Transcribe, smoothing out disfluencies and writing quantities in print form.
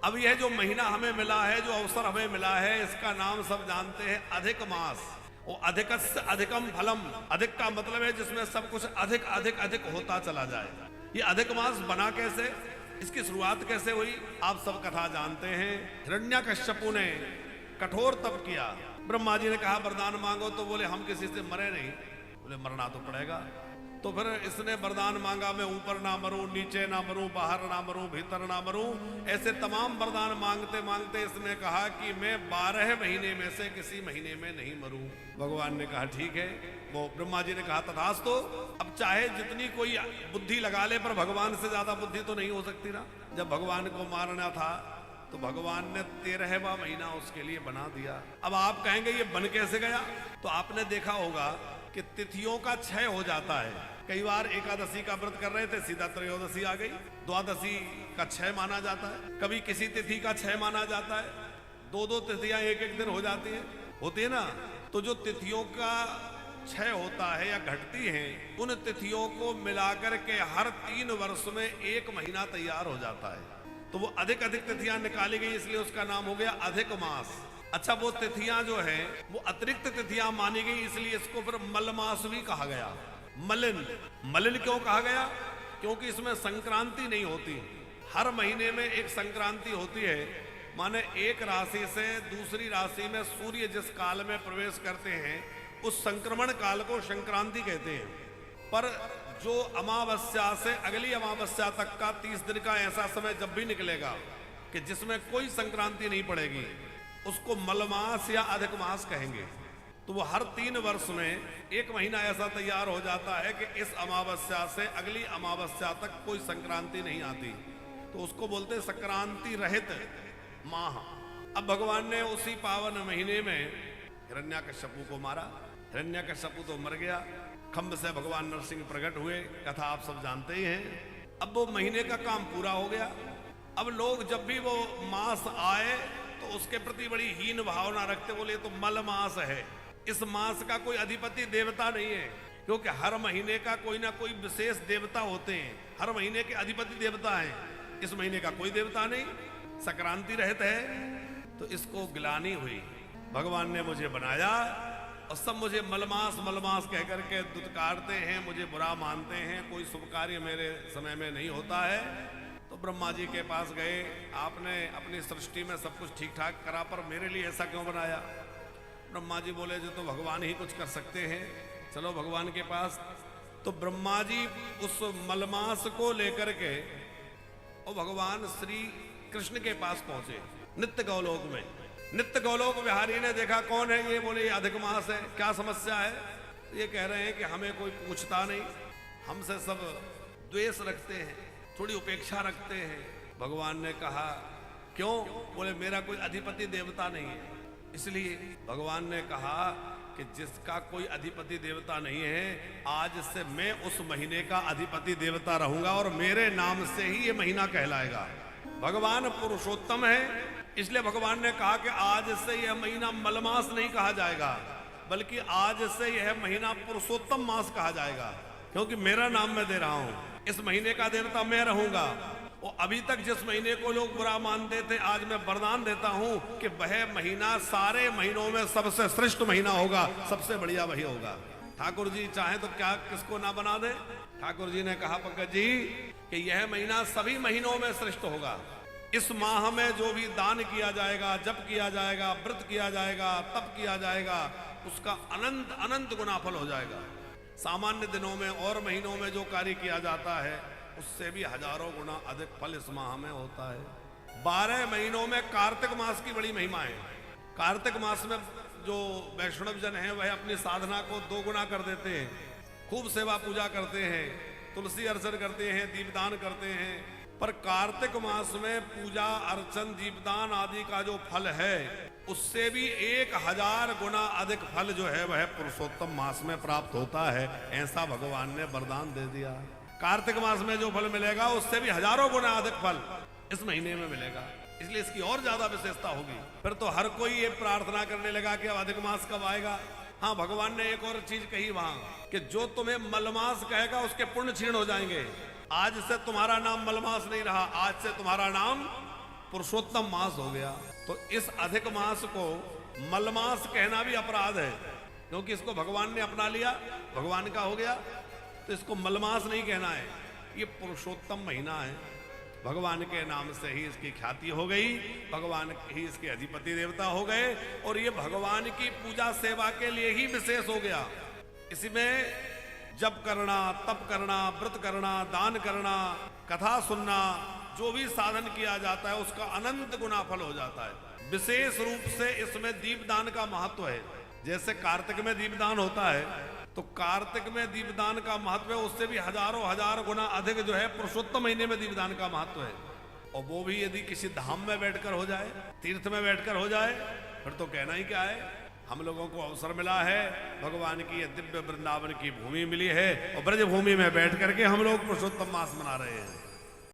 अब यह जो महीना हमें मिला है, जो अवसर हमें मिला है, इसका नाम सब जानते हैं अधिक मास। वो अधिकस्य अधिकम फलम, अधिक का मतलब है जिसमें सब कुछ अधिक अधिक अधिक होता चला जाए। ये अधिक मास बना कैसे, इसकी शुरुआत कैसे हुई, आप सब कथा जानते हैं। हिरण्यकश्यपु ने कठोर तप किया। ब्रह्मा जी ने कहा वरदान मांगो, तो बोले हम किसी से मरे नहीं। बोले मरना तो पड़ेगा। तो फिर इसने वरदान मांगा, मैं ऊपर ना मरूं, नीचे ना मरूं, बाहर ना मरूं, भीतर ना मरूं। ऐसे तमाम वरदान मांगते मांगते इसने कहा कि मैं 12 महीने में से किसी महीने में नहीं मरूं। भगवान ने कहा ठीक है। वो ब्रह्मा जी ने कहा तथास्तु। अब चाहे जितनी कोई बुद्धि लगा ले, पर भगवान से ज्यादा बुद्धि तो नहीं हो सकती ना। जब भगवान को मारना था तो भगवान ने 13वां महीना उसके लिए बना दिया। अब आप कहेंगे ये बन कैसे गया, तो आपने देखा होगा कि तिथियों का क्षय हो जाता है। कई बार एकादशी का व्रत कर रहे थे, सीधा त्रयोदशी आ गई, द्वादशी का क्षय माना जाता है। कभी किसी तिथि का क्षय माना जाता है, दो तिथियां एक एक दिन हो जाती है, होती है ना। तो जो तिथियों का क्षय होता है या घटती हैं, उन तिथियों को मिलाकर के हर 3 वर्ष में 1 महीना तैयार हो जाता है। तो वो अधिक अधिक तिथियां निकाली गई, इसलिए उसका नाम हो गया अधिक मास। अच्छा, वो तिथियां जो है वो अतिरिक्त तिथियां मानी गई, इसलिए इसको फिर मलमास भी कहा गया। मलिन, मलिन क्यों कहा गया, क्योंकि इसमें संक्रांति नहीं होती। हर महीने में एक संक्रांति होती है, माने एक राशि से दूसरी राशि में सूर्य जिस काल में प्रवेश करते हैं उस संक्रमण काल को संक्रांति कहते हैं। पर जो अमावस्या से अगली अमावस्या तक का 30 दिन का ऐसा समय जब भी निकलेगा कि जिसमें कोई संक्रांति नहीं पड़ेगी, उसको मलमास या अधिक मास कहेंगे। तो वो हर 3 वर्ष में 1 महीना ऐसा तैयार हो जाता है कि इस अमावस्या से अगली अमावस्या तक कोई संक्रांति नहीं आती, तो उसको बोलते हैं संक्रांति रहित माह। अब भगवान ने उसी पावन महीने में हिरण्यकश्यपु को मारा। हिरण्यकश्यपु तो मर गया, खम्भ से भगवान नरसिंह प्रकट हुए, कथा आप सब जानते ही हैं। अब वो महीने का काम पूरा हो गया। अब लोग जब भी वो मास आए तो उसके प्रति बड़ी हीन भावना रखते, बोले तो मल मास है, इस मास का कोई अधिपति देवता नहीं है। क्योंकि हर महीने का कोई ना कोई विशेष देवता होते हैं, हर महीने के अधिपति देवता हैं। इस महीने का कोई देवता नहीं, संक्रांति रहते है। तो इसको गिलानी हुई, भगवान ने मुझे बनाया और सब मुझे मलमास मलमास कह करके दुत्कारते हैं, मुझे बुरा मानते हैं, कोई शुभ कार्य मेरे समय में नहीं होता है। तो ब्रह्मा जी के पास गए, आपने अपनी सृष्टि में सब कुछ ठीक ठाक करा, पर मेरे लिए ऐसा क्यों बनाया। ब्रह्मा जी बोले जो तो भगवान ही कुछ कर सकते हैं, चलो भगवान के पास। तो ब्रह्मा जी उस मलमास को लेकर के और भगवान श्री कृष्ण के पास पहुंचे नित्य गौलोक में। नित्य गौलोक विहारी ने देखा कौन है ये, बोले ये अधिक मास है, क्या समस्या है। ये कह रहे हैं कि हमें कोई पूछता नहीं, हमसे सब द्वेष रखते हैं, थोड़ी उपेक्षा रखते हैं। भगवान ने कहा क्यों, बोले मेरा कोई अधिपति देवता नहीं है। इसलिए भगवान ने कहा कि जिसका कोई अधिपति देवता नहीं है, आज से मैं उस महीने का अधिपति देवता रहूंगा और मेरे नाम से ही ये महीना कहलाएगा। भगवान पुरुषोत्तम है, इसलिए भगवान ने कहा कि आज से यह महीना मलमास नहीं कहा जाएगा, बल्कि आज से यह महीना पुरुषोत्तम मास कहा जाएगा, क्योंकि मेरा नाम मैं दे रहा हूं, इस महीने का देवता मैं रहूंगा। और अभी तक जिस महीने को लोग बुरा मानते थे, आज मैं वरदान देता हूं कि वह महीना सारे महीनों में सबसे श्रेष्ठ महीना होगा, सबसे बढ़िया वही होगा। ठाकुर जी चाहे तो क्या किसको ना बना दे। ठाकुर जी ने कहा पंकज जी कि यह महीना सभी महीनों में श्रेष्ठ होगा। इस माह में जो भी दान किया जाएगा, जप किया जाएगा, व्रत किया जाएगा, तप किया जाएगा, उसका अनंत अनंत गुना फल हो जाएगा। सामान्य दिनों में और महीनों में जो कार्य किया जाता है उससे भी हजारों गुना अधिक फल इस माह में होता है। 12 महीनों में कार्तिक मास की बड़ी महिमा है। कार्तिक मास में जो वैष्णव जन है वह अपनी साधना को 2 गुना कर देते हैं, खूब सेवा पूजा करते हैं, तुलसी अर्चन करते हैं, दीपदान करते हैं। पर कार्तिक मास में पूजा अर्चन दीपदान आदि का जो फल है उससे भी 1000 गुना अधिक फल जो है वह पुरुषोत्तम मास में प्राप्त होता है। ऐसा भगवान ने वरदान दे दिया। कार्तिक मास में जो फल मिलेगा उससे भी हजारों गुना अधिक फल इस महीने में मिलेगा, इसलिए इसकी और ज्यादा विशेषता होगी। फिर तो हर कोई ये प्रार्थना करने लगा कि अब अधिक मास कब आएगा। हाँ, भगवान ने एक और चीज कही वहां कि जो तुम्हें मलमास कहेगा उसके पुण्य क्षीण हो जाएंगे। आज से तुम्हारा नाम मलमास नहीं रहा, आज से तुम्हारा नाम पुरुषोत्तम मास हो गया। तो इस अधिक मास को मलमास कहना भी अपराध है, क्योंकि इसको भगवान ने अपना लिया, भगवान का हो गया, तो इसको मलमास नहीं कहना है। ये पुरुषोत्तम महीना है, भगवान के नाम से ही इसकी ख्याति हो गई, भगवान ही इसके अधिपति देवता हो गए, और ये भगवान की पूजा सेवा के लिए ही विशेष हो गया। इसमें जप करना, तप करना, व्रत करना, दान करना, कथा सुनना, जो भी साधन किया जाता है उसका अनंत गुना फल हो जाता है। विशेष रूप से इसमें दीपदान का महत्व है। जैसे कार्तिक में दीपदान होता है, तो कार्तिक में दीपदान का महत्व है, उससे भी हजारों हजार गुना अधिक जो है पुरुषोत्तम महीने में दीपदान का महत्व है। और वो भी यदि किसी धाम में बैठकर हो जाए, तीर्थ में बैठकर हो जाए, फिर तो कहना ही क्या है। हम लोगों को अवसर मिला है, भगवान की दिव्य वृंदावन की भूमि मिली है, और ब्रज भूमि में बैठ करके हम लोग पुरुषोत्तम मास मना रहे हैं।